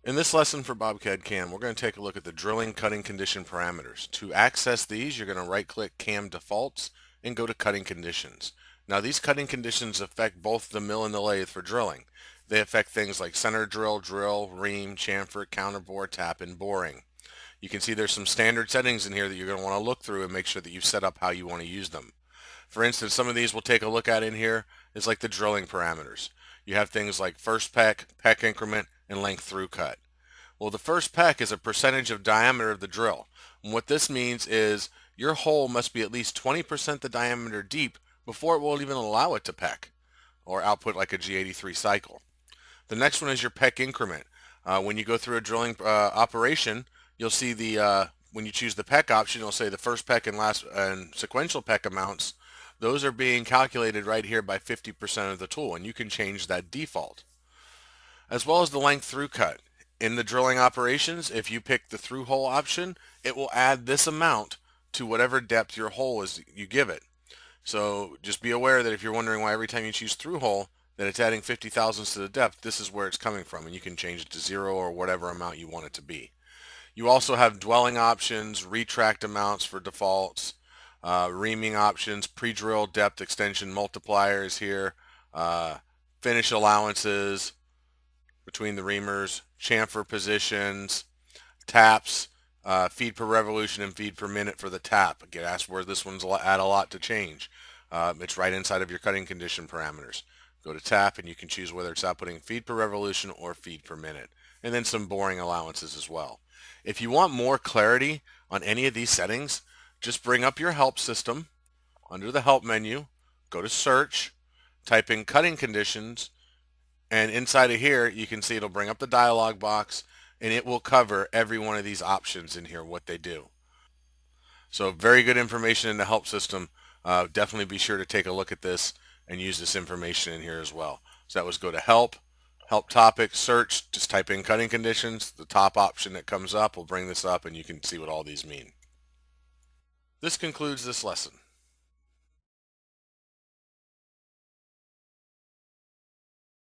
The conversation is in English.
In this lesson for BobCAD-CAM, we're going to take a look at the drilling cutting condition parameters. To access these, you're going to right-click CAM defaults and go to cutting conditions. Now these cutting conditions affect both the mill and the lathe for drilling. They affect things like center drill, ream, chamfer, counterbore, tap, and boring. You can see there's some standard settings in here that you're going to want to look through and make sure that you've set up how you want to use them. For instance, some of these we'll take a look at in here is like the drilling parameters. You have things like first peck, peck increment, and length through cut. Well, the first peck is a percentage of diameter of the drill. And what this means is your hole must be at least 20% the diameter deep before it will even allow it to peck or output like a G83 cycle. The next one is your peck increment. When you go through a drilling operation, you'll see when you choose the peck option, it'll say the first peck and last and sequential peck amounts. Those are being calculated right here by 50% of the tool, and you can change that default. As well as the length through cut. In the drilling operations, if you pick the through hole option, it will add this amount to whatever depth your hole is you give it. So just be aware that if you're wondering why every time you choose through hole that it's adding 50 thousandths to the depth, this is where it's coming from, and you can change it to 0 or whatever amount you want it to be. You also have dwelling options, retract amounts for defaults, reaming options, pre-drill depth extension multipliers here, finish allowances between the reamers, chamfer positions, taps, feed per revolution and feed per minute for the tap. Get asked where this one's add a lot to change. It's right inside of your cutting condition parameters. Go to tap and you can choose whether it's outputting feed per revolution or feed per minute. And then some boring allowances as well. If you want more clarity on any of these settings, just bring up your help system. Under the help menu, go to search, type in cutting conditions, and inside of here you can see it'll bring up the dialog box and it will cover every one of these options in here, what they do. So very good information in the help system. Definitely be sure to take a look at this and use this information in here as well. So that was go to help, help topic, search, just type in cutting conditions. The top option that comes up will bring this up and you can see what all these mean. This concludes this lesson.